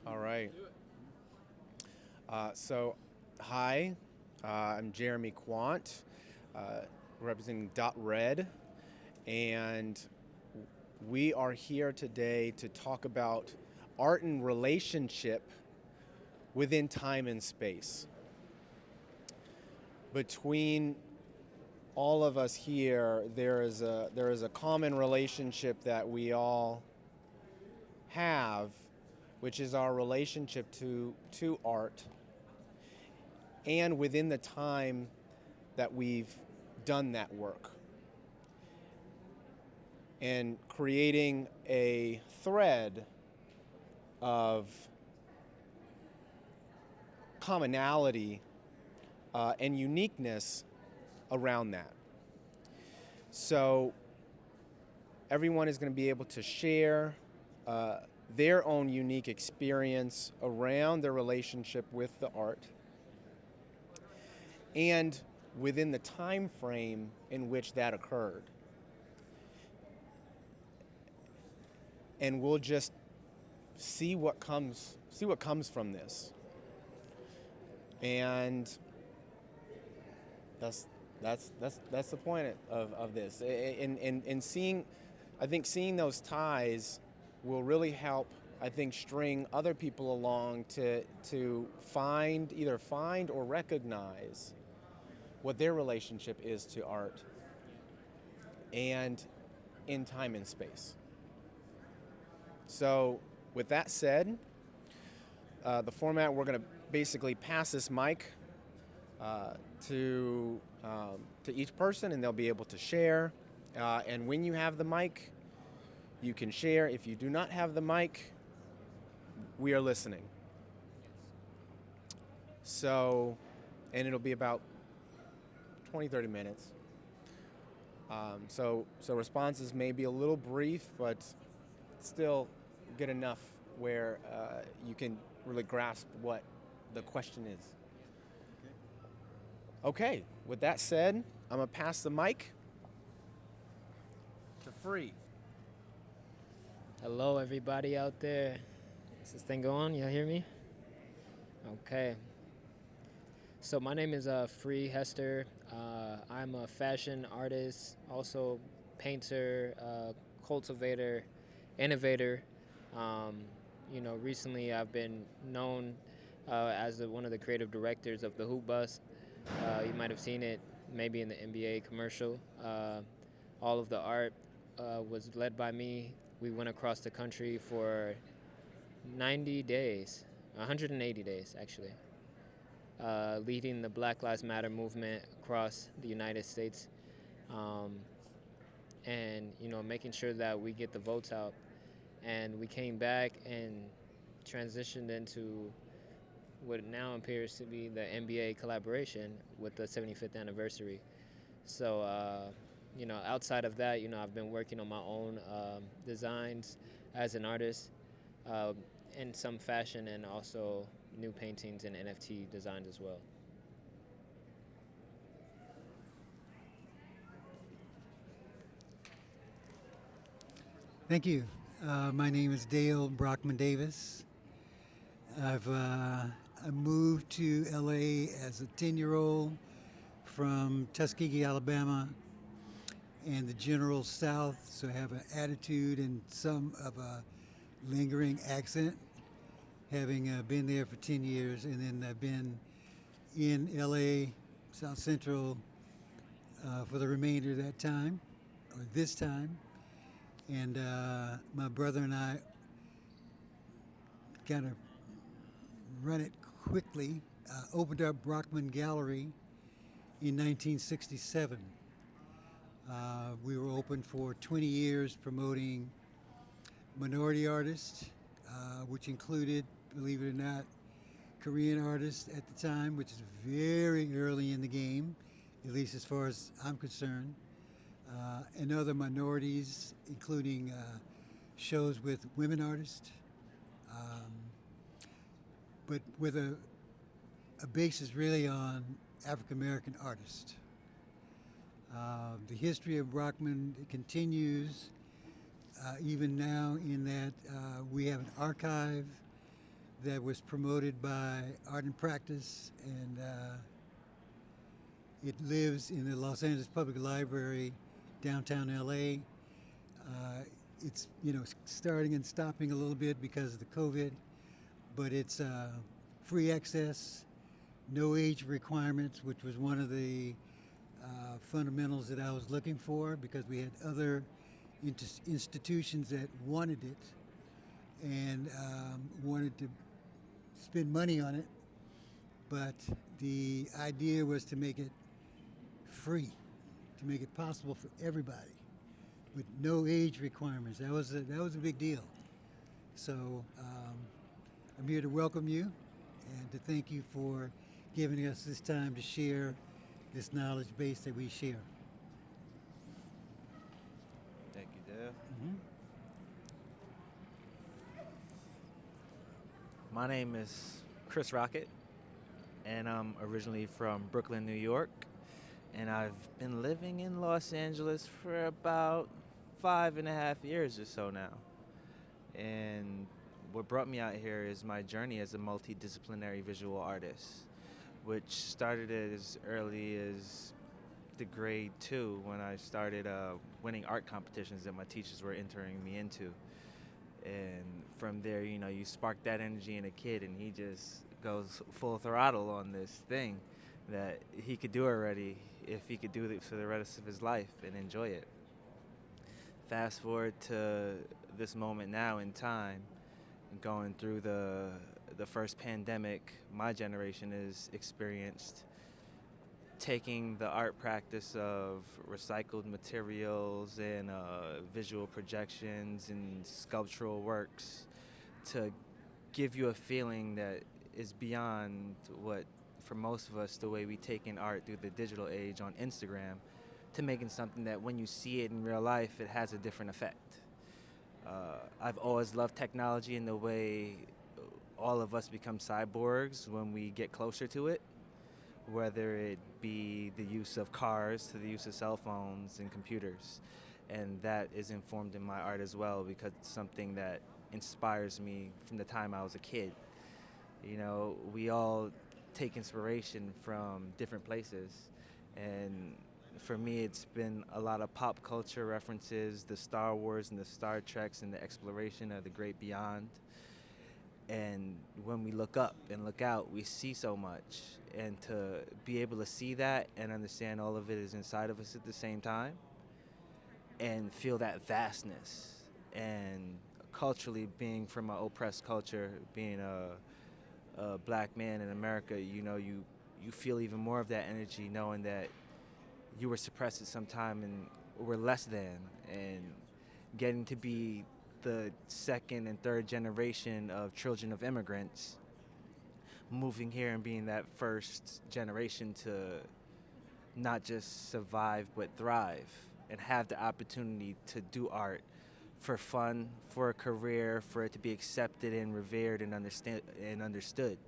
All right. Hi, I'm Jeremy Quant, representing Dot Red, and we are here today to talk about art and relationship within time and space. Between all of us here, there is a common relationship that we all have, which is our relationship to art, and within the time that we've done that work, and creating a thread of commonality and uniqueness around that. So everyone is going to be able to share uh, their own unique experience around their relationship with the art and within the time frame in which that occurred. And we'll just see what comes from this. And that's the point of this. In seeing, I think seeing those ties will really help, I think, string other people along to either find or recognize what their relationship is to art and in time and space. So with that said, the format, we're going to basically pass this mic uh, to each person, and they'll be able to share. And when you have the mic, you can share. If you do not have the mic, we are listening. So, and it'll be about 20-30 minutes. So responses may be a little brief, but still good enough where you can really grasp what the question is. Okay, with that said, I'm going to pass the mic to Free. Hello, everybody out there. Is this thing going? Y'all hear me? Okay. So my name is Free Hester. I'm a fashion artist, also painter, cultivator, innovator. Um, recently I've been known as one of the creative directors of the Hoop Bus. You might have seen it maybe in the NBA commercial. All of the art was led by me. We went across the country for 90 days, 180 days actually, leading the Black Lives Matter movement across the United States, and making sure that we get the votes out. And we came back and transitioned into what now appears to be the NBA collaboration with the 75th anniversary. So, outside of that, I've been working on my own designs as an artist, in some fashion, and also new paintings and NFT designs as well. Thank you. My name is Dale Brockman Davis. I moved to LA as a 10-year-old from Tuskegee, Alabama, and the general South, so I have an attitude and some of a lingering accent, having been there for 10 years, and then I've been in LA, South Central, for the remainder of that time, or this time. And my brother and I kind of run it quickly, opened up Brockman Gallery in 1967. We were open for 20 years promoting minority artists, which included, believe it or not, Korean artists at the time, which is very early in the game, at least as far as I'm concerned, and other minorities, including shows with women artists, but with a basis really on African American artists. The history of Brockman continues even now in that we have an archive that was promoted by Art and Practice, and it lives in the Los Angeles Public Library, downtown LA. It's starting and stopping a little bit because of the COVID, but it's free access, no age requirements, which was one of the fundamentals that I was looking for, because we had other institutions that wanted it and wanted to spend money on it, but the idea was to make it free, to make it possible for everybody with no age requirements. That was a big deal. So I'm here to welcome you and to thank you for giving us this time to share this knowledge base that we share. Thank you, Dale. My name is Chris Rocket, and I'm originally from Brooklyn, New York, and I've been living in Los Angeles for about 5.5 years or so now. And what brought me out here is my journey as a multidisciplinary visual artist, which started as early as the grade 2 when I started winning art competitions that my teachers were entering me into. And from there, you spark that energy in a kid, and he just goes full throttle on this thing that he could do already if he could do it for the rest of his life and enjoy it. Fast forward to this moment now in time, going through the first pandemic my generation has experienced, taking the art practice of recycled materials and visual projections and sculptural works to give you a feeling that is beyond what, for most of us, the way we take in art through the digital age on Instagram, to making something that when you see it in real life, it has a different effect. I've always loved technology in the way all of us become cyborgs when we get closer to it, whether it be the use of cars to the use of cell phones and computers. And that is informed in my art as well, because it's something that inspires me from the time I was a kid. We all take inspiration from different places, and for me it's been a lot of pop culture references, the Star Wars and the Star Treks and the exploration of the great beyond. And when we look up and look out, we see so much, and to be able to see that and understand all of it is inside of us at the same time and feel that vastness. And culturally, being from an oppressed culture, being a black man in America, you feel even more of that energy, knowing that you were suppressed at some time and were less than, and getting to be the second and third generation of children of immigrants, moving here and being that first generation to not just survive but thrive and have the opportunity to do art for fun, for a career, for it to be accepted and revered and understood.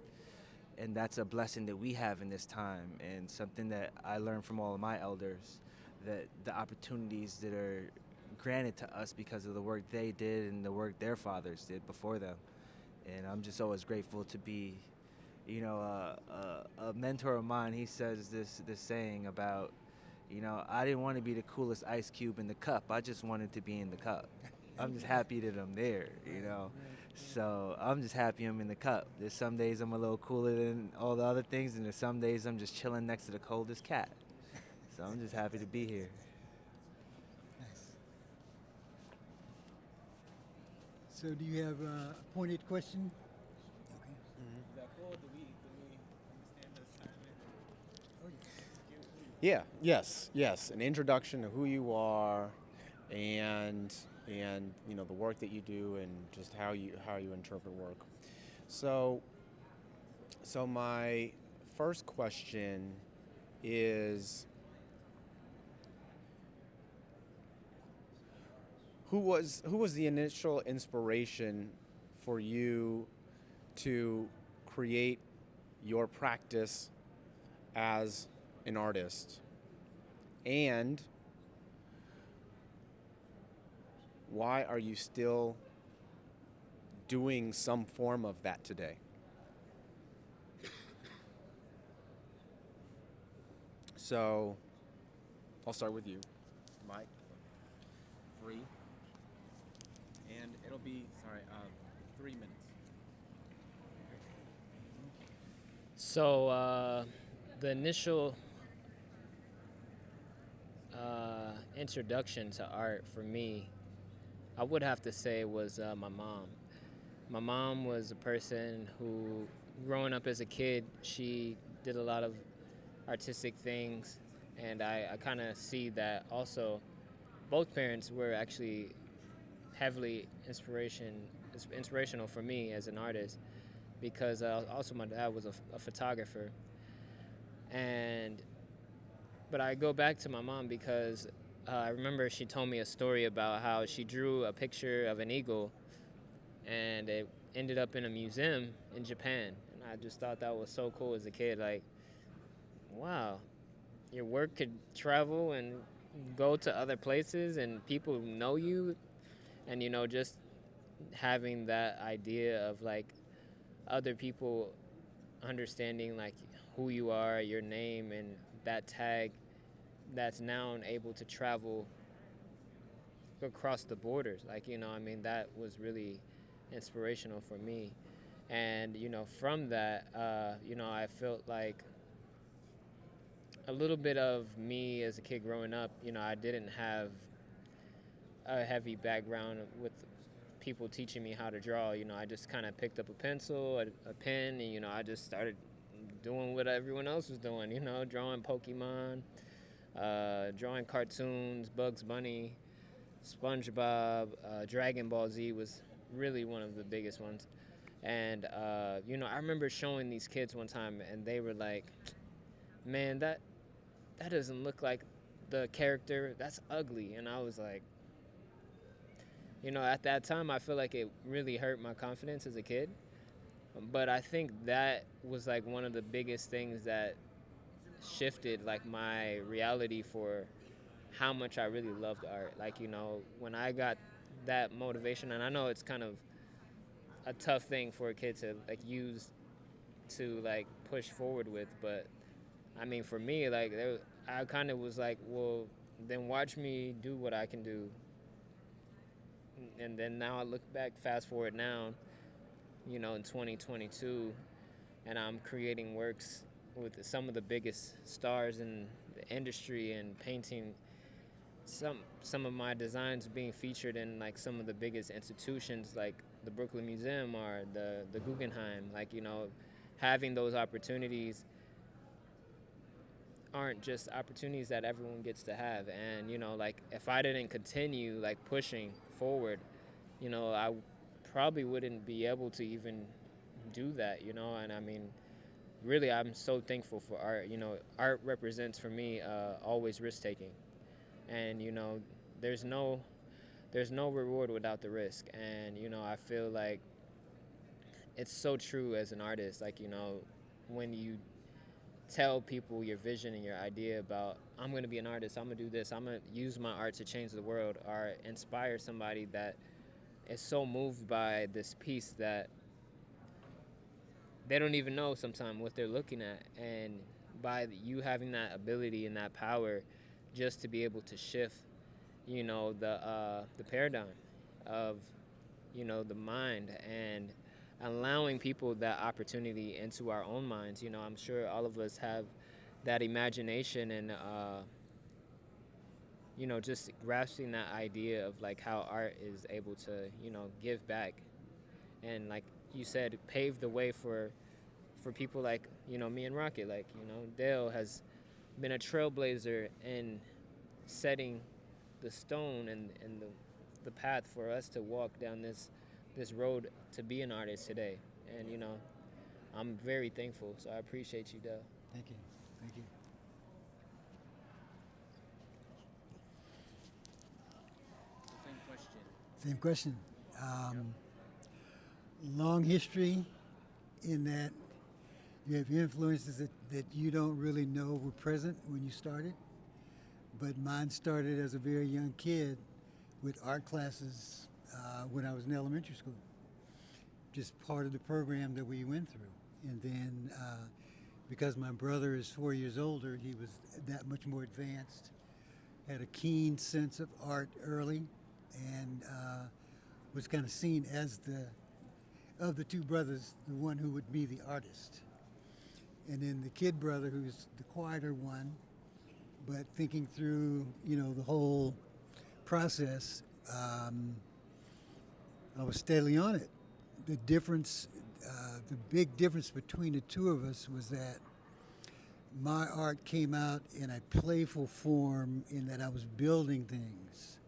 And that's a blessing that we have in this time, and something that I learned from all of my elders, that the opportunities that are granted to us because of the work they did and the work their fathers did before them. And I'm just always grateful to be, a mentor of mine. He says this saying about, I didn't want to be the coolest ice cube in the cup. I just wanted to be in the cup. I'm just happy that I'm there, So I'm just happy I'm in the cup. There's some days I'm a little cooler than all the other things, and there's some days I'm just chilling next to the coldest cat. So I'm just happy to be here. Nice. So do you have a pointed question? Yeah, yes. An introduction to who you are, and the work that you do, and just how you interpret work. So my first question is, who was the initial inspiration for you to create your practice as an artist? And why are you still doing some form of that today? So, I'll start with you, Mike. Free. And it'll be, 3 minutes. So the initial introduction to art for me, I would have to say, was my mom. My mom was a person who, growing up as a kid, she did a lot of artistic things, and I kind of see that also. Both parents were actually heavily inspirational for me as an artist, because also my dad was a photographer. But I go back to my mom because I remember she told me a story about how she drew a picture of an eagle, and it ended up in a museum in Japan. And I just thought that was so cool as a kid. Like, wow, your work could travel and go to other places, and people know you. And, just having that idea of, like, other people understanding, like, who you are, your name, and that tag that's now able to travel across the borders. Like, that was really inspirational for me. And, from that, I felt like a little bit of me as a kid growing up. I didn't have a heavy background with people teaching me how to draw. I just kind of picked up a pencil, a pen, and, I just started doing what everyone else was doing, drawing Pokemon, drawing cartoons, Bugs Bunny, SpongeBob, Dragon Ball Z was really one of the biggest ones. And, I remember showing these kids one time, and they were like, man, that doesn't look like the character, that's ugly. And I was like, at that time, I feel like it really hurt my confidence as a kid. But I think that was, like, one of the biggest things that shifted, like, my reality for how much I really loved art. Like, when I got that motivation, and I know it's kind of a tough thing for a kid to, like, use to, like, push forward with, but I mean, for me, like, I kind of was like, well, then watch me do what I can do. And then now I look back, fast forward now, in 2022, and I'm creating works with some of the biggest stars in the industry, and painting some of my designs being featured in, like, some of the biggest institutions, like the Brooklyn Museum or the Guggenheim. Like, having those opportunities aren't just opportunities that everyone gets to have. And, like, if I didn't continue, like, pushing forward, I probably wouldn't be able to even do that, and I mean, really, I'm so thankful for art. Art represents for me always risk-taking, and, there's no reward without the risk. And, I feel like it's so true as an artist. Like, when you tell people your vision and your idea about, I'm going to be an artist, I'm going to do this, I'm going to use my art to change the world, or inspire somebody that is so moved by this piece that they don't even know sometimes what they're looking at. And by you having that ability and that power just to be able to shift, the paradigm of, the mind, and allowing people that opportunity into our own minds. I'm sure all of us have that imagination, and just grasping that idea of, like, how art is able to, give back, and, like you said, pave the way for people like, me and Rocket. Like, Dale has been a trailblazer in setting the stone and the path for us to walk down this road to be an artist today. And, I'm very thankful, so I appreciate you, Dale. Thank you. Thank you. Same question. Long history in that you have influences that you don't really know were present when you started, but mine started as a very young kid with art classes when I was in elementary school. Just part of the program that we went through. And then because my brother is 4 years older, he was that much more advanced, had a keen sense of art early, and was kind of seen as of the two brothers, the one who would be the artist. And then the kid brother, who's the quieter one, but thinking through, the whole process, I was steadily on it. The difference, the big difference between the two of us was that my art came out in a playful form in that I was building things.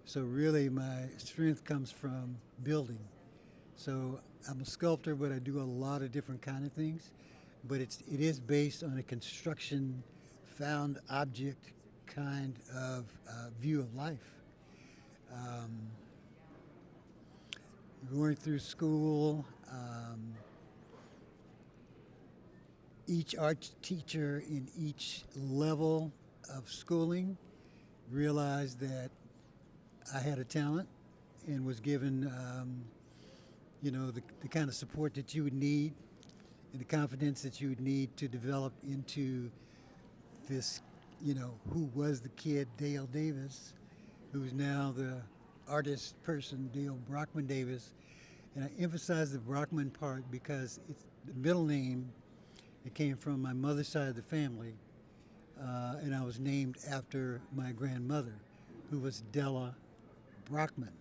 So really my strength comes from building. So I'm a sculptor, but I do a lot of different kind of things. But it is based on a construction, found object kind of view of life. Going through school, each art teacher in each level of schooling realized that I had a talent and was given, the kind of support that you would need and the confidence that you would need to develop into this, who was the kid, Dale Davis, who's now the artist person, Dale Brockman Davis. And I emphasize the Brockman part because it's the middle name. It came from my mother's side of the family, and I was named after my grandmother, who was Della Brockman.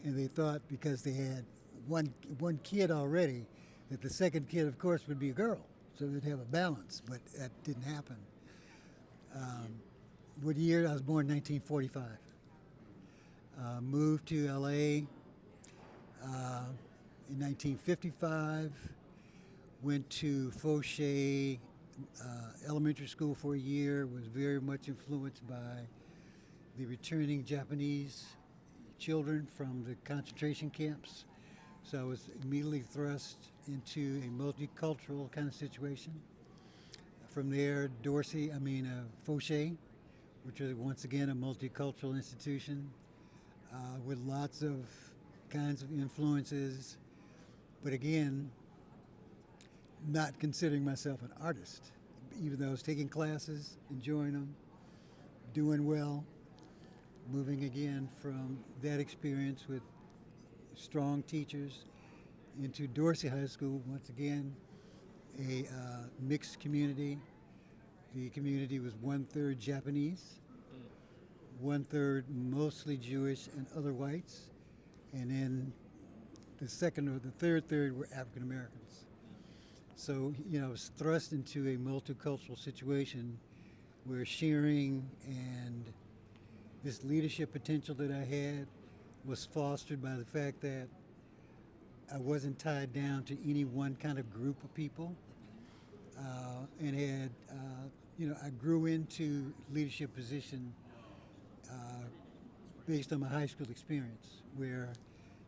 And they thought because they had one kid already, that the second kid, of course, would be a girl, so they'd have a balance, but that didn't happen. What year? I was born in 1945. Moved to LA in 1955, went to Fauché Elementary School for a year, was very much influenced by the returning Japanese children from the concentration camps. So I was immediately thrust into a multicultural kind of situation. From there, Fauché, which was once again a multicultural institution with lots of kinds of influences, but again, not considering myself an artist, even though I was taking classes, enjoying them, doing well, moving again from that experience with strong teachers into Dorsey High School, once again, a mixed community. The community was 1/3 Japanese, 1/3 mostly Jewish and other whites, and then the second or the third were African Americans. So, I was thrust into a multicultural situation where sharing and this leadership potential that I had was fostered by the fact that I wasn't tied down to any one kind of group of people, and had, I grew into leadership position based on my high school experience, where,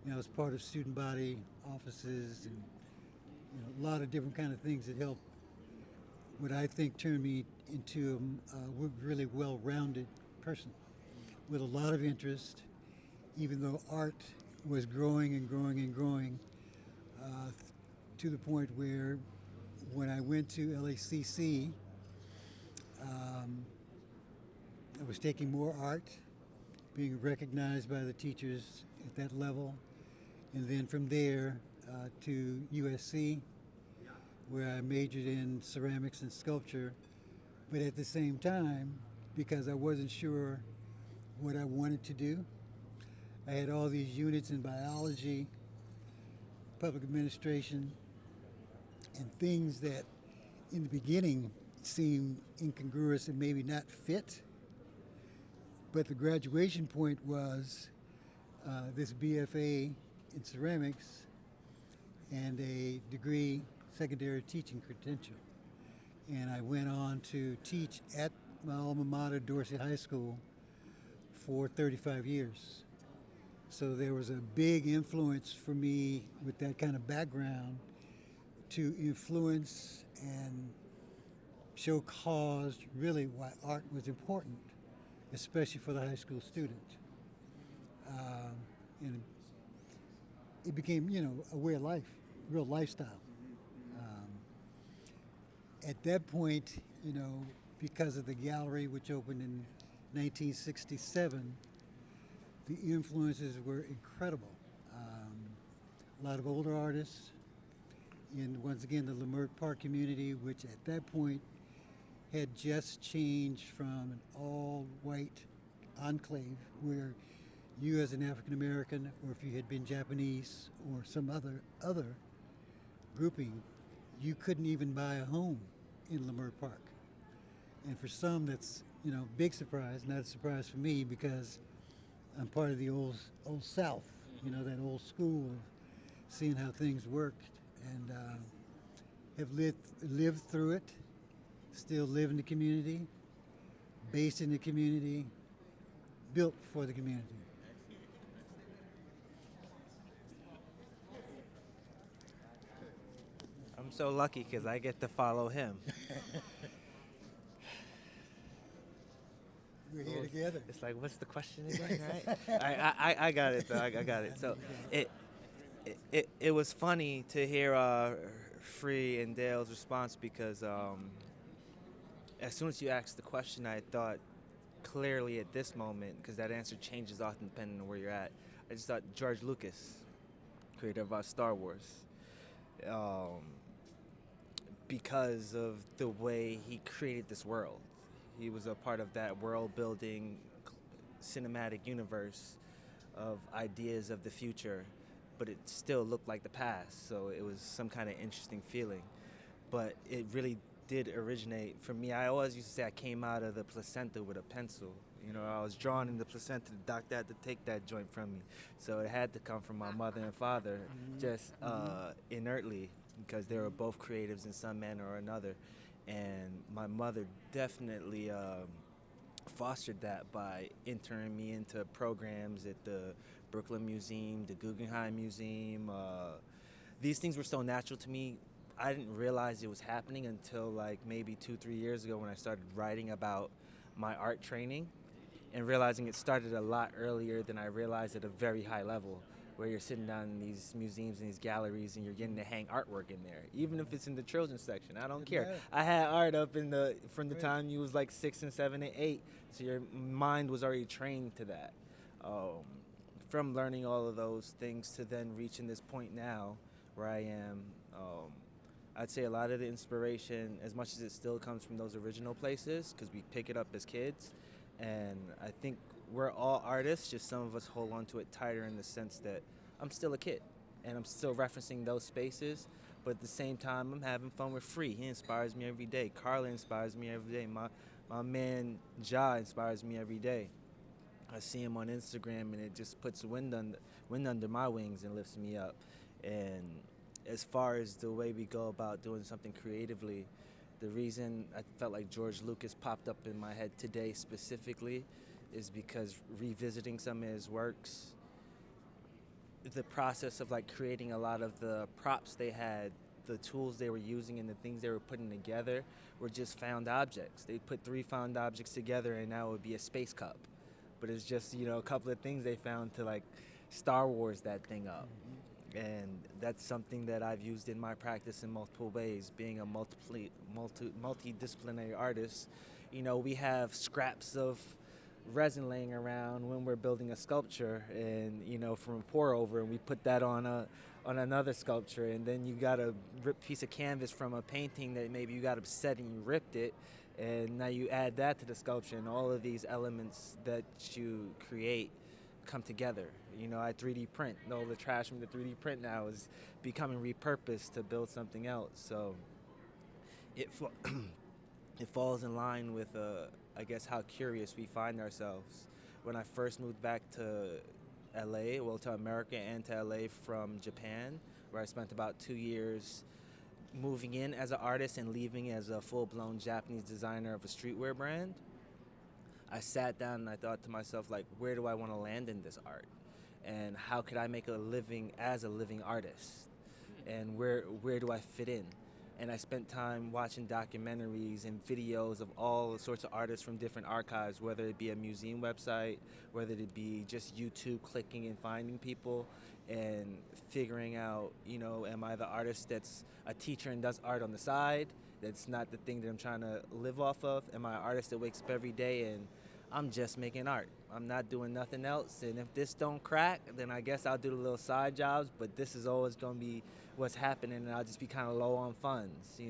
I was part of student body offices and a lot of different kind of things that helped what I think turned me into a really well-rounded person with a lot of interest, even though art was growing and growing and growing to the point where when I went to LACC, I was taking more art, being recognized by the teachers at that level, and then from there to USC, where I majored in ceramics and sculpture, but at the same time, because I wasn't sure what I wanted to do, I had all these units in biology, public administration, and things that in the beginning seemed incongruous and maybe not fit. But the graduation point was this BFA in ceramics and a degree secondary teaching credential. And I went on to teach at my alma mater, Dorsey High School, for 35 years. So there was a big influence for me with that kind of background to influence and show cause really why art was important, especially for the high school student. and it became, a way of life, real lifestyle. Um, at that point, because of the gallery, which opened in 1967, the influences were incredible. A lot of older artists, and once again, the Leimert Park community, which at that point had just changed from an all-white enclave where you as an African American, or if you had been Japanese or some other grouping, you couldn't even buy a home in Leimert Park. And for some, that's big surprise. Not a surprise for me because I'm part of the old South. That old school of seeing how things worked, and have lived through it. Still live in the community, based in the community, built for the community. I'm so lucky because I get to follow him. We're here together. It's like, what's the question again, right? I got it, though. I got it. So it was funny to hear Free and Dale's response because as soon as you asked the question, I thought clearly at this moment, because that answer changes often depending on where you're at, I just thought George Lucas, creator of Star Wars, because of the way he created this world. He was a part of that world-building cinematic universe of ideas of the future, but it still looked like the past, so it was some kind of interesting feeling. But it really did originate, for me, I always used to say I came out of the placenta with a pencil. I was drawn in the placenta, the doctor had to take that joint from me. So it had to come from my mother and father, just inertly, because they were both creatives in some manner or another. And my mother definitely fostered that by entering me into programs at the Brooklyn Museum, the Guggenheim Museum. These things were so natural to me. I didn't realize it was happening until like maybe 2-3 years ago when I started writing about my art training and realizing it started a lot earlier than I realized at a very high level, where you're sitting down in these museums and these galleries and you're getting to hang artwork in there, even if it's in the children's section. I don't care. I had art up from the time you was like 6 and 7 and 8, so your mind was already trained to that. From learning all of those things to then reaching this point now where I am, I'd say a lot of the inspiration, as much as it still comes from those original places, because we pick it up as kids, and I think we're all artists, just some of us hold on to it tighter in the sense that I'm still a kid, and I'm still referencing those spaces, but at the same time, I'm having fun with Free. He inspires me every day. Carla inspires me every day. My man, Ja, inspires me every day. I see him on Instagram, and it just puts wind under my wings and lifts me up. And as far as the way we go about doing something creatively, the reason I felt like George Lucas popped up in my head today specifically is because revisiting some of his works, the process of like creating a lot of the props they had, the tools they were using and the things they were putting together were just found objects. They put 3 found objects together and now it would be a space cup. But it's just, a couple of things they found to like Star Wars that thing up. And that's something that I've used in my practice in multiple ways. Being a multidisciplinary artist, we have scraps of resin laying around when we're building a sculpture, and from a pour over, and we put that on another sculpture, and then you got a ripped piece of canvas from a painting that maybe you got upset and you ripped it, and now you add that to the sculpture, and all of these elements that you create come together. I 3D print. All the trash from the 3D print now is becoming repurposed to build something else. So it falls in line with, I guess, how curious we find ourselves. When I first moved back to LA, to America and to LA from Japan, where I spent about 2 years moving in as an artist and leaving as a full-blown Japanese designer of a streetwear brand, I sat down and I thought to myself, like, where do I want to land in this art? And how could I make a living as a living artist? And where do I fit in? and I spent time watching documentaries and videos of all sorts of artists from different archives, whether it be a museum website, whether it be just YouTube, clicking and finding people and figuring out, am I the artist that's a teacher and does art on the side? That's not the thing that I'm trying to live off of. Am I an artist that wakes up every day and I'm just making art? I'm not doing nothing else, and if this don't crack, then I guess I'll do the little side jobs, but this is always going to be what's happening, and I'll just be kind of low on funds,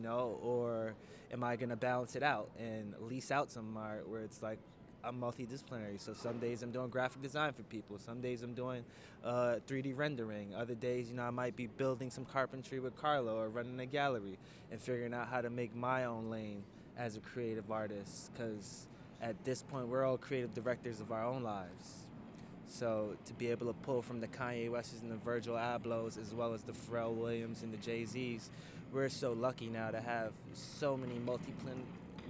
or am I going to balance it out and lease out some art where it's like I'm multidisciplinary? So some days I'm doing graphic design for people, some days I'm doing 3D rendering, other days, I might be building some carpentry with Carlo or running a gallery and figuring out how to make my own lane as a creative artist, because at this point, we're all creative directors of our own lives. So to be able to pull from the Kanye Wests and the Virgil Ablohs, as well as the Pharrell Williams and the Jay-Z's, we're so lucky now to have so many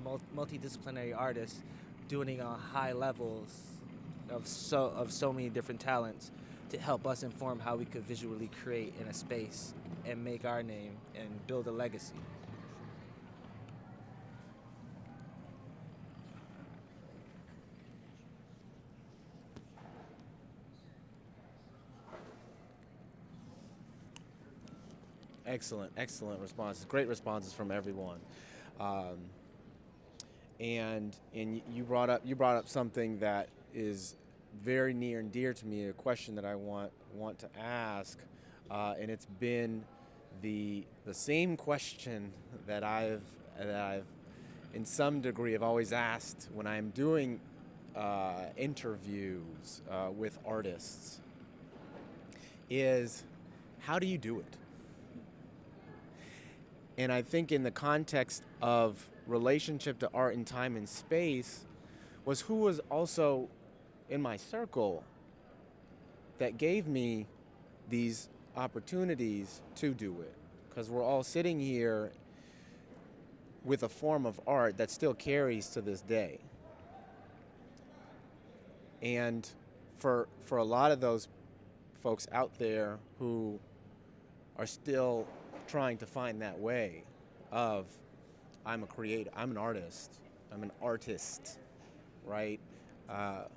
multidisciplinary artists doing it on high levels of so many different talents to help us inform how we could visually create in a space and make our name and build a legacy. Excellent responses. Great responses from everyone. And you brought up something that is very near and dear to me. A question that I want to ask, and it's been the same question that I've in some degree have always asked when I'm doing interviews with artists. Is how do you do it? And I think in the context of relationship to art and time and space was who was also in my circle that gave me these opportunities to do it. Because we're all sitting here with a form of art that still carries to this day. And for a lot of those folks out there who are still trying to find that way of I'm a creator, I'm an artist, I'm an artist, right? How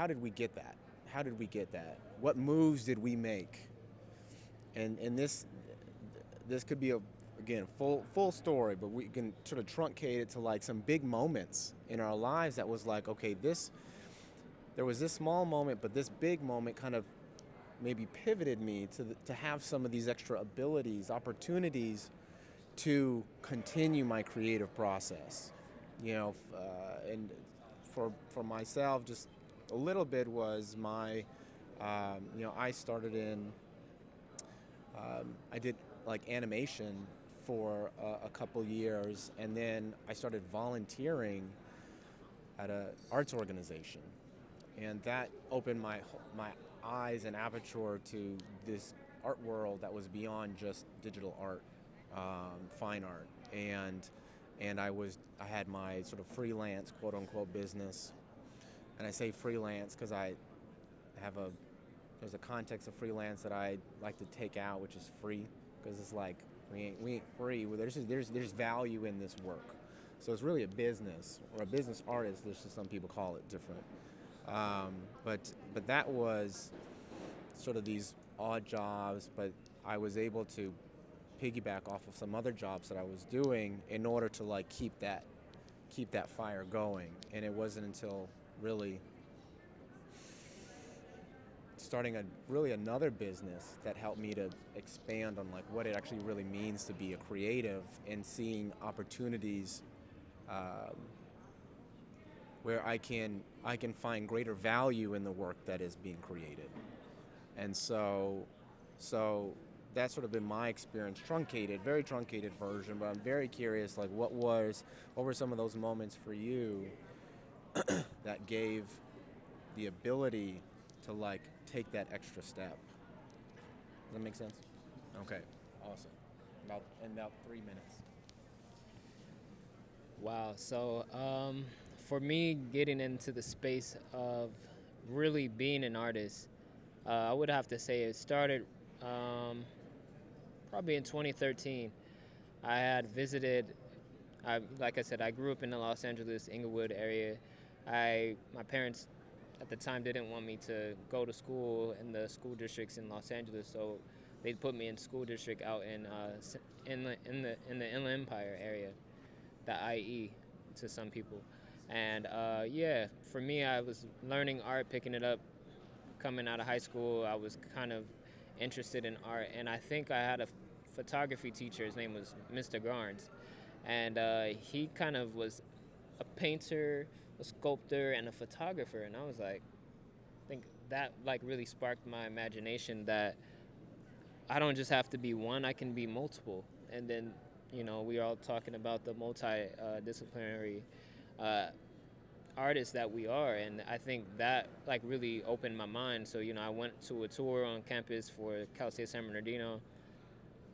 did we get that? How did we get that? What moves did we make? And this could be again full story, but we can sort of truncate it to like some big moments in our lives that was like, okay, there was this small moment, but this big moment kind of maybe pivoted me to have some of these extra abilities, opportunities to continue my creative process. And for myself, just a little bit was my, I started in, I did like animation for a couple years, and then I started volunteering at an arts organization, and that opened my eyes and aperture to this art world that was beyond just digital art, fine art, and I had my sort of freelance quote unquote business, and I say freelance because there's a context of freelance that I like to take out, which is free, because it's like we ain't free. There's value in this work, so it's really a business or a business artist. There's just some people call it different. But that was sort of these odd jobs, but I was able to piggyback off of some other jobs that I was doing in order to like keep that fire going. And it wasn't until really starting another business that helped me to expand on like what it actually really means to be a creative and seeing opportunities where I can find greater value in the work that is being created. And so that's sort of been my experience, very truncated version, but I'm very curious, like what were some of those moments for you that gave the ability to like take that extra step? Does that make sense? Okay, awesome. About 3 minutes. Wow. So for me, getting into the space of really being an artist, I would have to say it started probably in 2013. I had visited. Like I said, I grew up in the Los Angeles Inglewood area. My parents at the time didn't want me to go to school in the school districts in Los Angeles, so they put me in school district out in the Inland Empire area, the IE to some people. And yeah, for me, I was learning art, picking it up, coming out of high school. I was kind of interested in art, and I think I had a photography teacher. His name was Mr. Garnes, and he kind of was a painter, a sculptor, and a photographer. And I was like, I think that like really sparked my imagination that I don't just have to be one, I can be multiple. And then, we are all talking about the multi-disciplinary artists that we are, and I think that like really opened my mind. So, I went to a tour on campus for Cal State San Bernardino,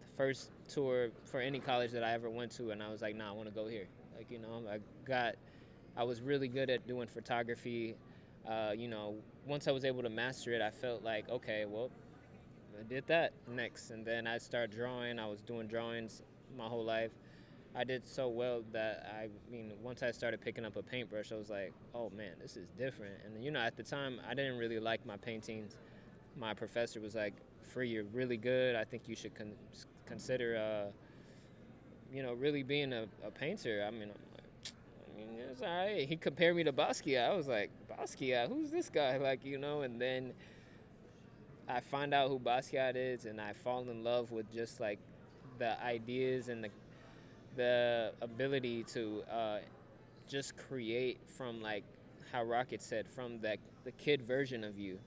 the first tour for any college that I ever went to, and I was like, nah, I want to go here. Like, I was really good at doing photography. Once I was able to master it, I felt like, okay, well, I did that next. And then I started drawing. I was doing drawings my whole life. I did so well that, once I started picking up a paintbrush, I was like, oh, man, this is different. And, at the time, I didn't really like my paintings. My professor was like, Free, you're really good. I think you should consider, really being a painter. It's all right. He compared me to Basquiat. I was like, Basquiat? Who's this guy? And then I find out who Basquiat is, and I fall in love with just, like, the ideas and the ability to just create from, like, how Rocket said, from the kid version of you.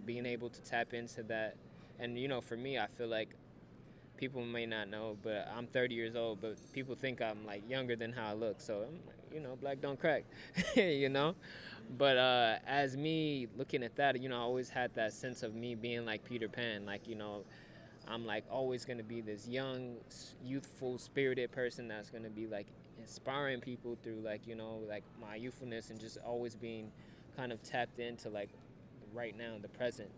Being able to tap into that. And, for me, I feel like people may not know, but I'm 30 years old, but people think I'm, like, younger than how I look. So I'm like, black don't crack, But as me looking at that, I always had that sense of me being like Peter Pan. I'm, like, always going to be this young, youthful, spirited person that's going to be, like, inspiring people through, like, like my youthfulness, and just always being kind of tapped into, like, right now, the present.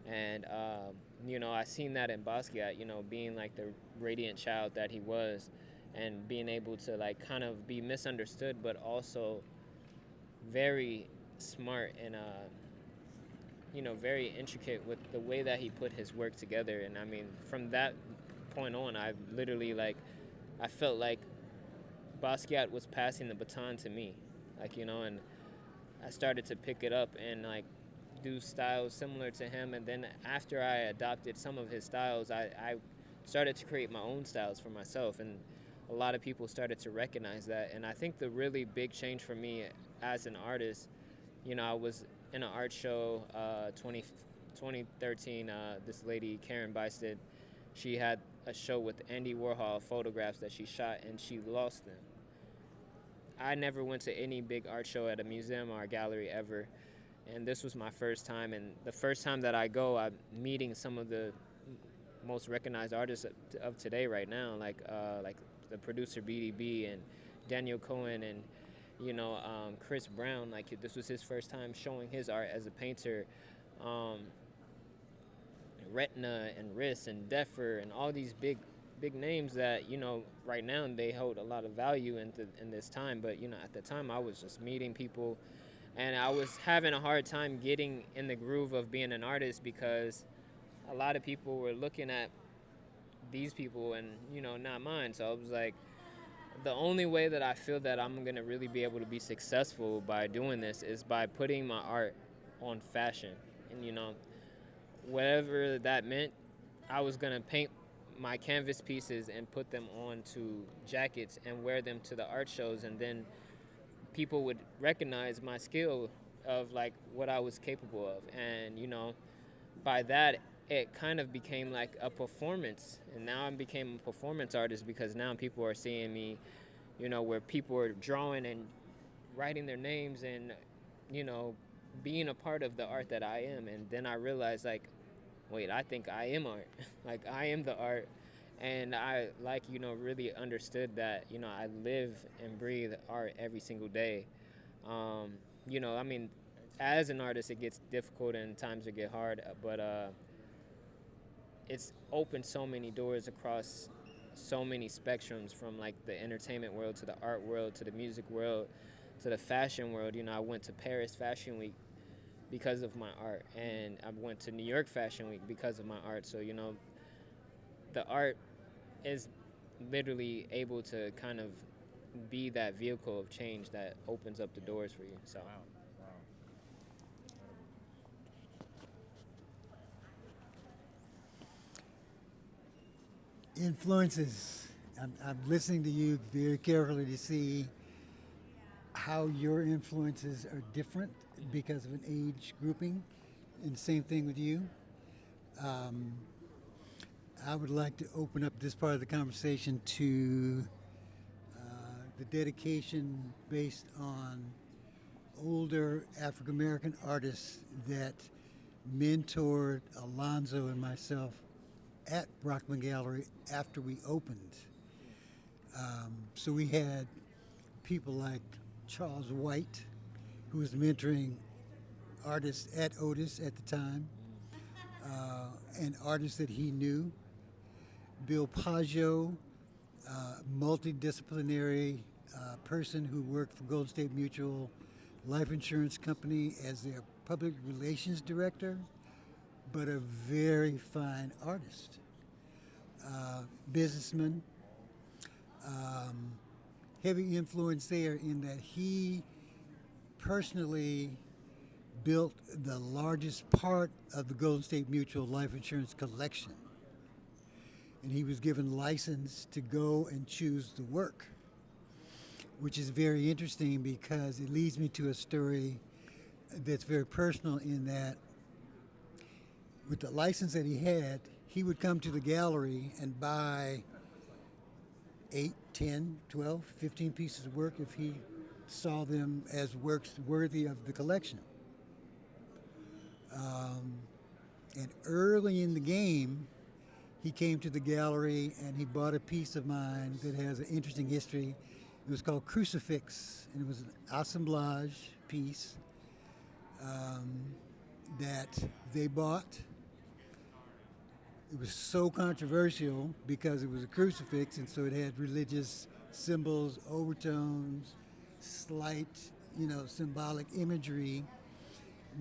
And, I seen that in Basquiat, being, like, the radiant child that he was, and being able to, like, kind of be misunderstood, but also very smart and, very intricate with the way that he put his work together. And, from that point on, I literally, like, I felt like Basquiat was passing the baton to me, and I started to pick it up and, like, do styles similar to him. And then after I adopted some of his styles, I started to create my own styles for myself, and a lot of people started to recognize that. And I think the really big change for me as an artist, I was in an art show 2013. This lady, Karen Bysted, she had a show with Andy Warhol photographs that she shot, and she lost them. I never went to any big art show at a museum or a gallery ever, and this was my first time. And the first time that I go, I'm meeting some of the most recognized artists of today right now, like the producer BDB and Daniel Cohen and Chris Brown. Like, this was his first time showing his art as a painter. Retina and Riss and Deffer and all these big names that right now they hold a lot of value in this time. But at the time I was just meeting people, and I was having a hard time getting in the groove of being an artist, because a lot of people were looking at these people and not mine. So I was like, the only way that I feel that I'm gonna really be able to be successful by doing this is by putting my art on fashion. And whatever that meant, I was gonna paint my canvas pieces and put them onto jackets and wear them to the art shows, and then people would recognize my skill of, like, what I was capable of. And by that, it kind of became like a performance. And now I became a performance artist, because now people are seeing me, where people are drawing and writing their names and being a part of the art that I am. And then I realized, like, wait, I think I am art. Like, I am the art. And I, like, really understood that, I live and breathe art every single day. As an artist, it gets difficult and times it get hard, but it's opened so many doors across so many spectrums, from like the entertainment world to the art world to the music world to the fashion world. You know, I went to Paris Fashion Week because of my art, and I went to New York Fashion Week because of my art. So, you know, the art is literally able to kind of be that vehicle of change that opens up the doors for you. So Influences. I'm listening to you very carefully to see how your influences are different because of an age grouping, and same thing with you. Um, I would like to open up this part of the conversation to the dedication based on older African American artists that mentored Alonzo and myself at Brockman Gallery after we opened. So we had people like Charles White, who was mentoring artists at Otis at the time, and artists that he knew. Bill Paggio, multidisciplinary person who worked for Golden State Mutual Life Insurance Company as their public relations director, but a very fine artist, businessman. Heavy influence there in that he personally built the largest part of the Golden State Mutual Life Insurance collection. And he was given license to go and choose the work, which is very interesting because it leads me to a story that's very personal in that with the license that he had, he would come to the gallery and buy 8, 10, 12, 15 pieces of work if he saw them as works worthy of the collection. And early in the game, he came to the gallery and he bought a piece of mine that has an interesting history. It was called Crucifix, and it was an assemblage piece that they bought. It was so controversial because it was a crucifix, and so it had religious symbols, overtones, slight, symbolic imagery,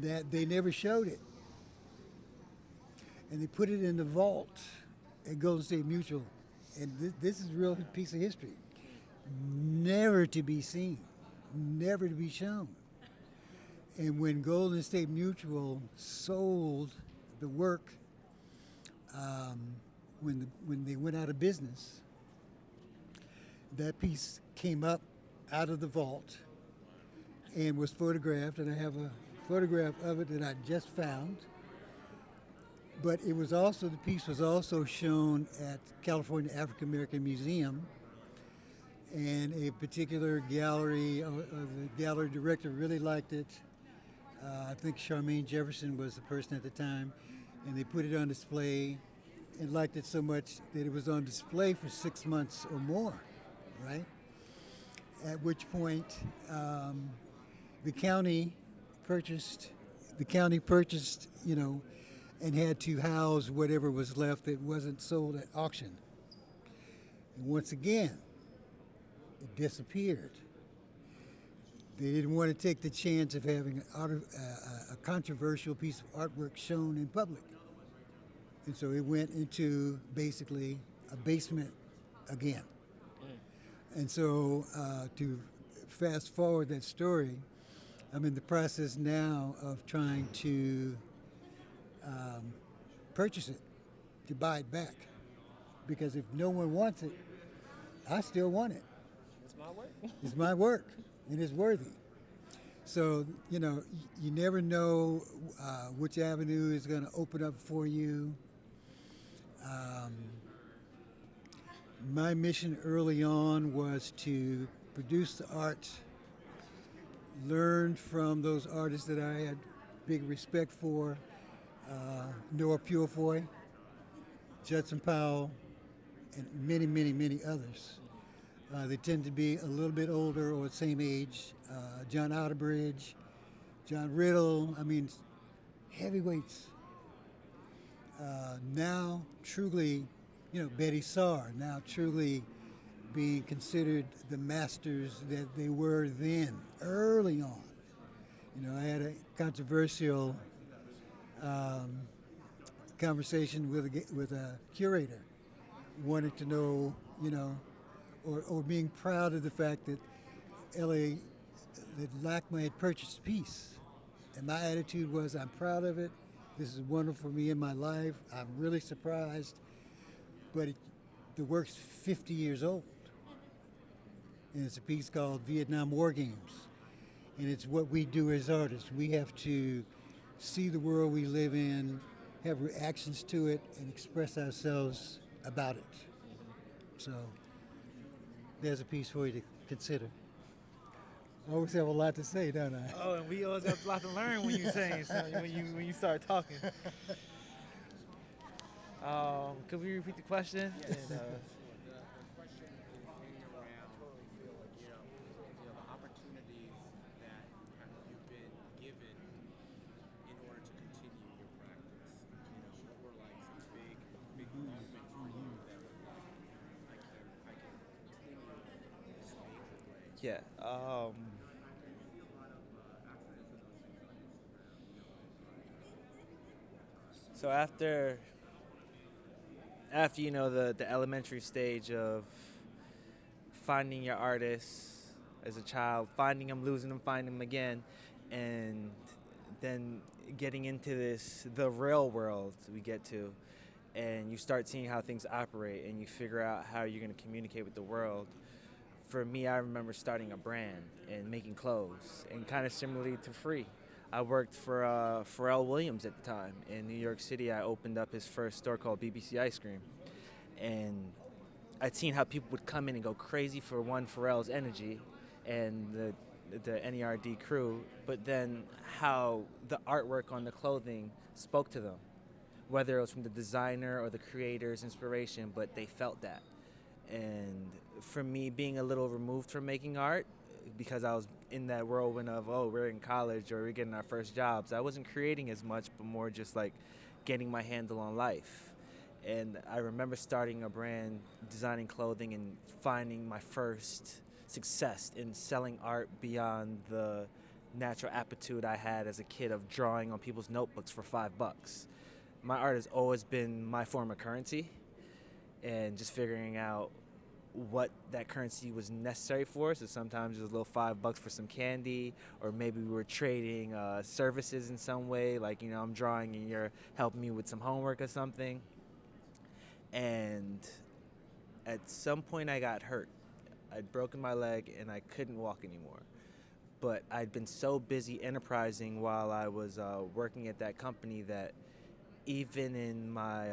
that they never showed it. And they put it in the vault at Golden State Mutual. And this is a real piece of history. Never to be seen, never to be shown. And when Golden State Mutual sold the work, when they went out of business, that piece came up out of the vault and was photographed, and I have a photograph of it that I just found. But it was also, the piece was also shown at California African American Museum, and a particular gallery, the gallery director really liked it. I think Charmaine Jefferson was the person at the time, and they put it on display and liked it so much that it was on display for 6 months or more, right? At which point the county purchased, and had to house whatever was left that wasn't sold at auction. And once again, it disappeared. They didn't want to take the chance of having a controversial piece of artwork shown in public. And so it went into basically a basement again. And so to fast forward that story, I'm in the process now of trying to purchase it, to buy it back. Because if no one wants it, I still want it. it's my work. It's my work, and it's worthy. So, you never know which avenue is going to open up for you. My mission early on was to produce the art, learn from those artists that I had big respect for, Noah Purefoy, Judson Powell, and many, many, many others. They tend to be a little bit older or the same age. John Outerbridge, John Riddle, heavyweights. now truly, Betty Saar, now truly being considered the masters that they were then, early on. I had a controversial conversation with a curator, wanting to know, or being proud of the fact that that LACMA had purchased a piece. And my attitude was, I'm proud of it. This is wonderful for me in my life. I'm really surprised. But the work's 50 years old. And it's a piece called Vietnam War Games. And it's what we do as artists. We have to see the world we live in, have reactions to it, and express ourselves about it. So there's a piece for you to consider. I always have a lot to say, don't I? Oh, and we always have a lot to learn when you saying something, when you start talking. Could we repeat the question? The question is mainly around, the opportunities that you've been given in order to continue your practice. What were like some big moments for you that were like, I can continue in this major way. Yeah. So after the elementary stage of finding your artists as a child, finding them, losing them, finding them again, and then getting into the real world we get to, and you start seeing how things operate, and you figure out how you're going to communicate with the world. For me, I remember starting a brand and making clothes, and kind of similarly to Free. I worked for Pharrell Williams at the time. In New York City, I opened up his first store called BBC Ice Cream. And I'd seen how people would come in and go crazy for Pharrell's energy and the NERD crew, but then how the artwork on the clothing spoke to them, whether it was from the designer or the creator's inspiration, but they felt that. And for me, being a little removed from making art, because I was in that whirlwind of, we're in college or we're getting our first jobs, I wasn't creating as much, but more just like getting my handle on life. And I remember starting a brand, designing clothing, and finding my first success in selling art beyond the natural aptitude I had as a kid of drawing on people's notebooks for $5. My art has always been my form of currency, and just figuring out what that currency was necessary for. So sometimes it was a little $5 for some candy, or maybe we were trading services in some way, like, I'm drawing and you're helping me with some homework or something. And at some point I got hurt. I'd broken my leg and I couldn't walk anymore. But I'd been so busy enterprising while I was working at that company that even in my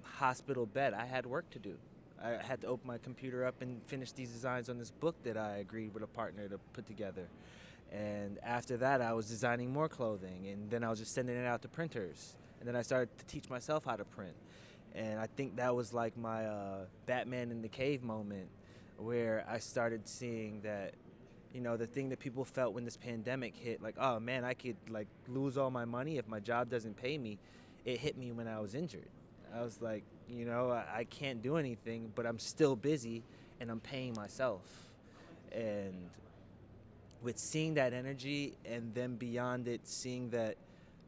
hospital bed, I had work to do. I had to open my computer up and finish these designs on this book that I agreed with a partner to put together. And after that, I was designing more clothing, and then I was just sending it out to printers. And then I started to teach myself how to print. And I think that was like my Batman in the cave moment, where I started seeing that, the thing that people felt when this pandemic hit, like, oh man, I could like lose all my money if my job doesn't pay me. It hit me when I was injured. I was like, I can't do anything, but I'm still busy and I'm paying myself. And with seeing that energy, and then beyond it, seeing that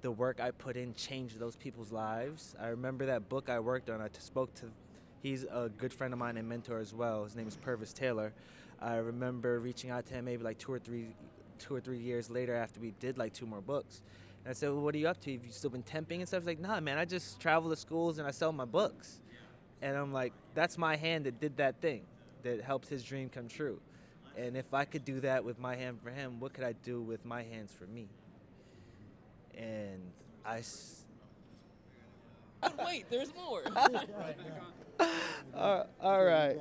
the work I put in changed those people's lives. I remember that book I worked on, he's a good friend of mine and mentor as well. His name is Purvis Taylor. I remember reaching out to him maybe like two or three years later after we did like 2 more books. And I said, well, what are you up to? Have you still been temping and stuff? He's like, nah, man, I just travel to schools and I sell my books. And I'm like, that's my hand that did that thing, that helped his dream come true. And if I could do that with my hand for him, what could I do with my hands for me? And Wait, there's more. all right.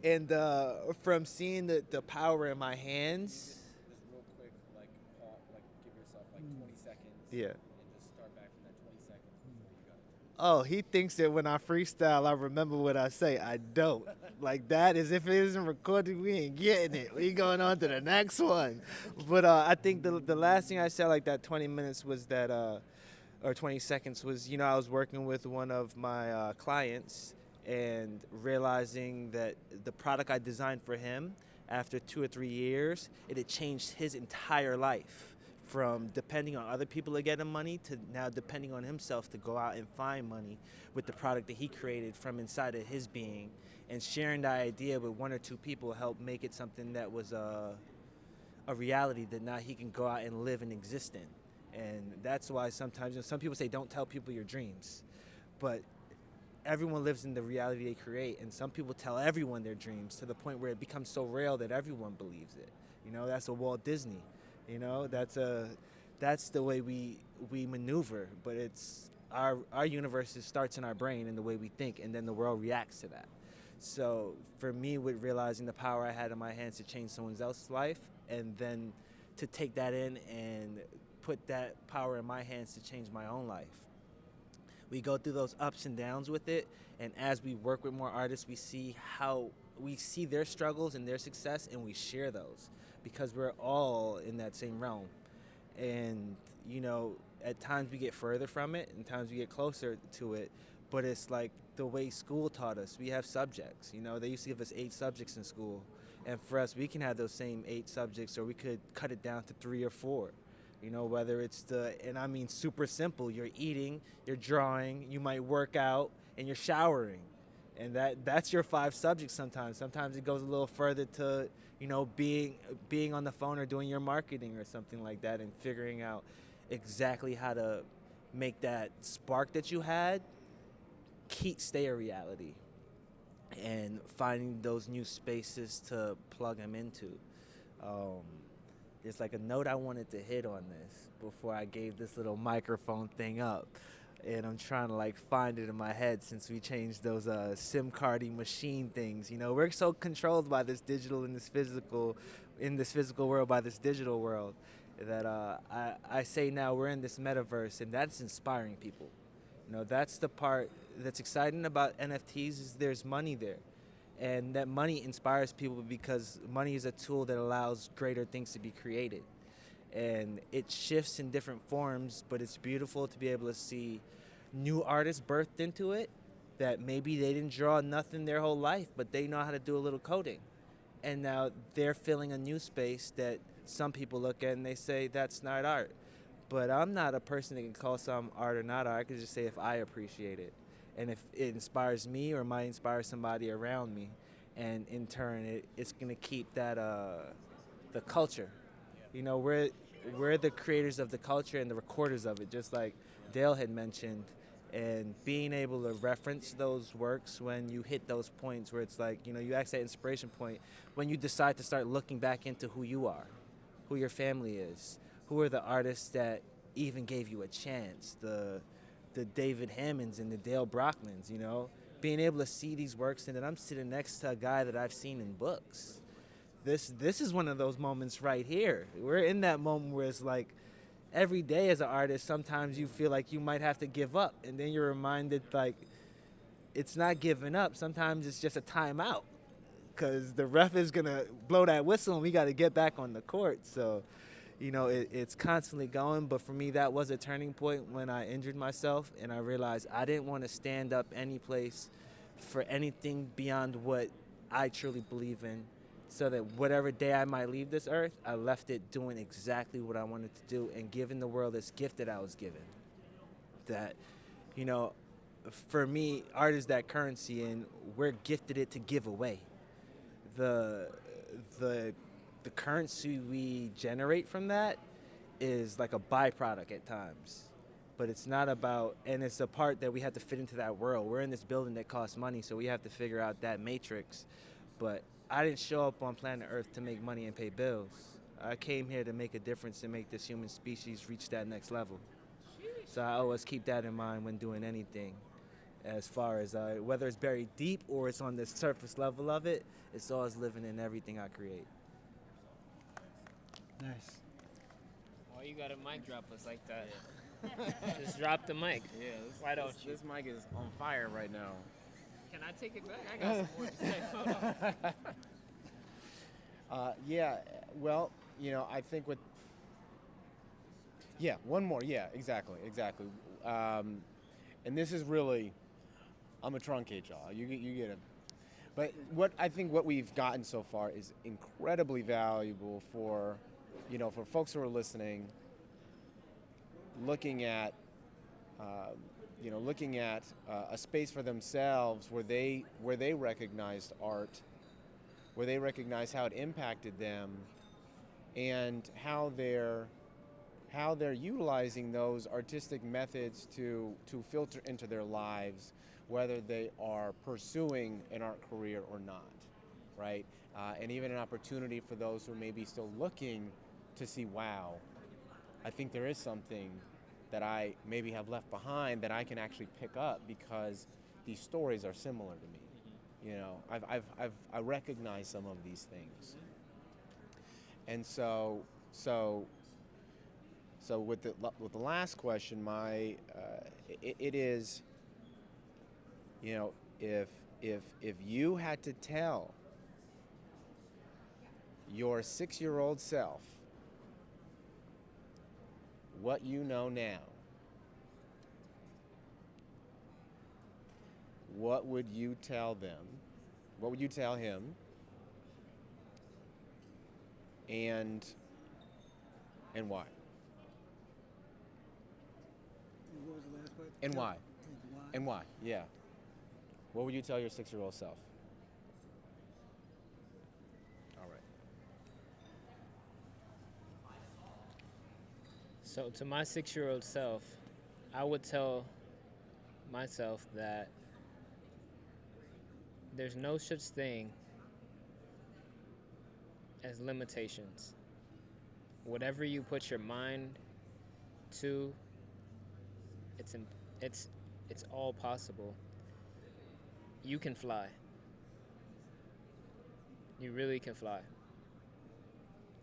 And from seeing the power in my hands. Just real quick, give yourself 20 seconds. Yeah. And just start back from that 20 seconds before you go. Oh, he thinks that when I freestyle, I remember what I say. I don't. Like that, as if it isn't recorded, we ain't getting it. We going on to the next one. But I think the last thing I said, like that 20 minutes, was that or 20 seconds was, I was working with one of my clients and realizing that the product I designed for him, after 2 or 3 years, it had changed his entire life, from depending on other people to get him money to now depending on himself to go out and find money with the product that he created from inside of his being. And sharing that idea with 1 or 2 people helped make it something that was a reality that now he can go out and live and exist in. And that's why sometimes, some people say don't tell people your dreams, but everyone lives in the reality they create, and some people tell everyone their dreams to the point where it becomes so real that everyone believes it. That's a Walt Disney. That's the way we maneuver, but it's our universe starts in our brain and the way we think, and then the world reacts to that. So for me, with realizing the power I had in my hands to change someone else's life, and then to take that in and put that power in my hands to change my own life. We go through those ups and downs with it, and as we work with more artists, we see their struggles and their success, and we share those because we're all in that same realm. And at times we get further from it, and times we get closer to it, but it's like the way school taught us. We have subjects. They used to give us 8 subjects in school, and for us, we can have those same 8 subjects, or we could cut it down to 3 or 4. Whether it's and I mean super simple, you're eating, you're drawing, you might work out, and you're showering. And that's your 5 subjects sometimes. Sometimes it goes a little further to, being on the phone or doing your marketing or something like that, and figuring out exactly how to make that spark that you had stay a reality, and finding those new spaces to plug them into. There's like a note I wanted to hit on this before I gave this little microphone thing up, and I'm trying to find it in my head since we changed those SIM cardy machine things. We're so controlled by this digital and this physical world, by this digital world, that I say now we're in this metaverse, and that's inspiring people. That's the part that's exciting about NFTs, is there's money there. And that money inspires people because money is a tool that allows greater things to be created. And it shifts in different forms, but it's beautiful to be able to see new artists birthed into it that maybe they didn't draw nothing their whole life, but they know how to do a little coding. And now they're filling a new space that some people look at and they say, that's not art. But I'm not a person that can call some art or not art. I can just say if I appreciate it. And if it inspires me or might inspire somebody around me, and in turn, it's going to keep that the culture. We're the creators of the culture and the recorders of it, just like Dale had mentioned. And being able to reference those works when you hit those points where it's like, you ask that inspiration point, when you decide to start looking back into who you are, who your family is, who are the artists that even gave you a chance, the David Hammonds and the Dale Brockmans, being able to see these works, and then I'm sitting next to a guy that I've seen in books. This is one of those moments right here. We're in that moment where it's like every day as an artist, sometimes you feel like you might have to give up, and then you're reminded it's not giving up. Sometimes it's just a timeout because the ref is going to blow that whistle and we got to get back on the court. So it's constantly going, but for me, that was a turning point when I injured myself, and I realized I didn't want to stand up any place for anything beyond what I truly believe in, so that whatever day I might leave this earth, I left it doing exactly what I wanted to do and giving the world this gift that I was given. That, for me, art is that currency, and we're gifted it to give away. The currency we generate from that is like a byproduct at times, but it's not about, and it's a part that we have to fit into that world. We're in this building that costs money, so we have to figure out that matrix. But I didn't show up on planet Earth to make money and pay bills. I came here to make a difference and make this human species reach that next level. So I always keep that in mind when doing anything, as far as whether it's buried deep or it's on the surface level of it, it's always living in everything I create. Nice. Why you got a mic drop us like that? Just drop the mic. Yeah, Why don't you? This mic is on fire right now. Can I take it back? I got some more to say. Yeah, well, I think with Yeah, one more. Yeah, exactly, exactly. And this is really, I'm a truncate y'all. You get it. But what we've gotten so far is incredibly valuable for, for folks who are listening, looking at, a space for themselves where they recognized art, where they recognized how it impacted them, and how they're utilizing those artistic methods to filter into their lives, whether they are pursuing an art career or not, right? And even an opportunity for those who may be still looking to see, wow, I think there is something that I maybe have left behind that I can actually pick up because these stories are similar to me. I recognize some of these things, and so with the last question, it is, if you had to tell your 6-year-old self what you know now, what would you tell them? What would you tell him? And why? What was the last part? And why? And why? Yeah. What would you tell your 6-year-old self? All right. So to my 6-year-old self, I would tell myself that there's no such thing as limitations. Whatever you put your mind to, it's all possible. You can fly. You really can fly.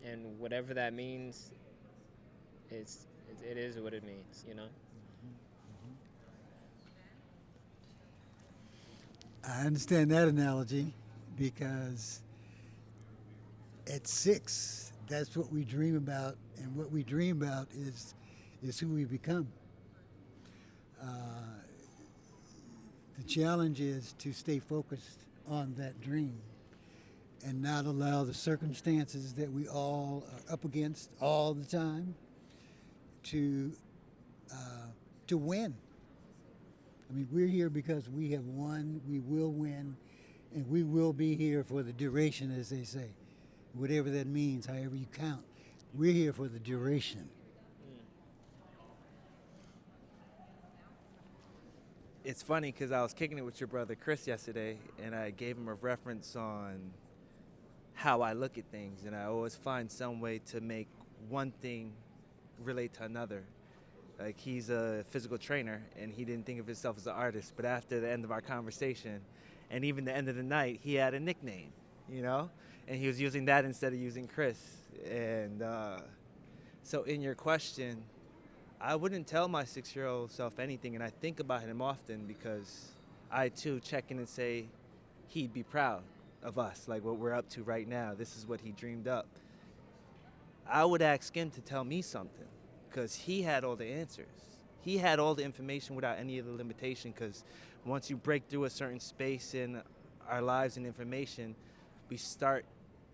And whatever that means, it is what it means, I understand that analogy because at 6, that's what we dream about, and what we dream about is who we become. The challenge is to stay focused on that dream and not allow the circumstances that we all are up against all the time to win. I mean, we're here because we have won, we will win, and we will be here for the duration, as they say. Whatever that means, however you count. We're here for the duration. It's funny because I was kicking it with your brother Chris yesterday, and I gave him a reference on how I look at things, and I always find some way to make one thing relate to another. Like, he's a physical trainer, and he didn't think of himself as an artist, but after the end of our conversation, and even the end of the night, he had a nickname, and he was using that instead of using Chris. And so in your question, I wouldn't tell my 6-year-old self anything, and I think about him often because I too check in and say he'd be proud of us, like what we're up to right now. This is what he dreamed up. I would ask him to tell me something because he had all the answers. He had all the information without any of the limitation, because once you break through a certain space in our lives and information, we start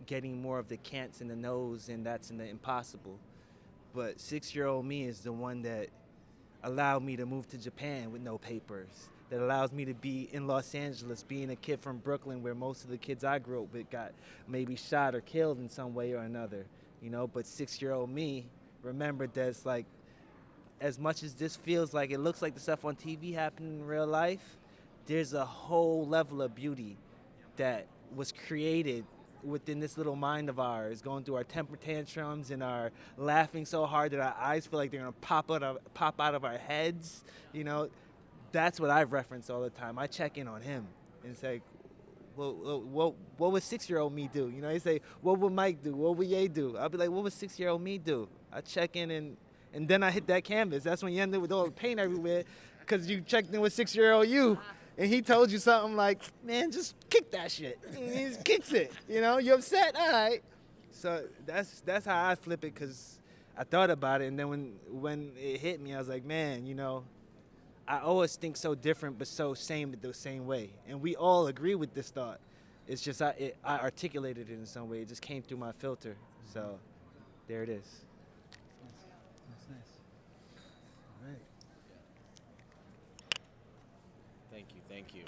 getting more of the can'ts and the no's, and that's in the impossible. But 6-year-old me is the one that allowed me to move to Japan with no papers, that allows me to be in Los Angeles, being a kid from Brooklyn where most of the kids I grew up with got maybe shot or killed in some way or another, but 6-year-old me remembered that it's like, as much as this feels like it looks like the stuff on TV happening in real life, there's a whole level of beauty that was created within this little mind of ours, going through our temper tantrums and our laughing so hard that our eyes feel like they're gonna pop out of our heads. That's what I reference all the time. I check in on him and say, well, what would 6-year-old me do? He say, what would Mike do? What would Ye do? I'll be like, what would 6-year-old me do? I check in and then I hit that canvas. That's when you end up with all the paint everywhere because you checked in with 6-year-old you. And he told you something like, man, just kick that shit. And he just kicks it. You upset? All right. So that's how I flip it, because I thought about it, and then when it hit me, I was like, man, I always think so different, but so same the same way. And we all agree with this thought. It's just I articulated it in some way. It just came through my filter. So there it is. That's nice. All right. Thank you.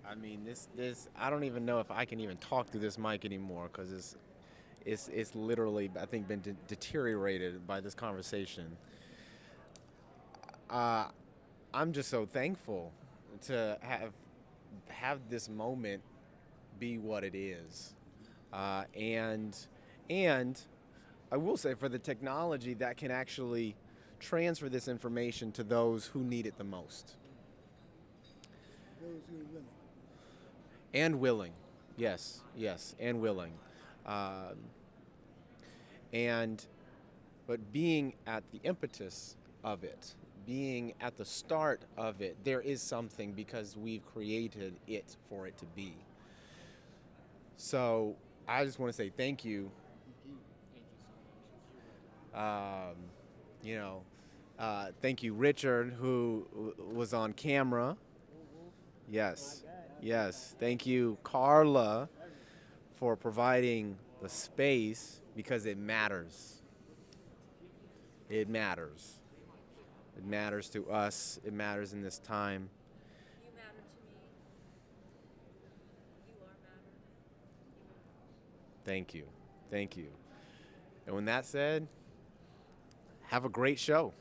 I mean, this I don't even know if I can even talk through this mic anymore because it's literally, I think, been deteriorated by this conversation. I'm just so thankful to have this moment be what it is, and I will say, for the technology that can actually transfer this information to those who need it the most. Those who are willing. And willing, yes, and willing, but being at the impetus of it, being at the start of it, there is something because we've created it for it to be. So I just want to say thank you. Thank you, Richard, who was on camera. Yes. Thank you, Carla, for providing the space because it matters. It matters. It matters to us. It matters in this time. You matter to me. You are matter. Thank you. And when that's said, have a great show.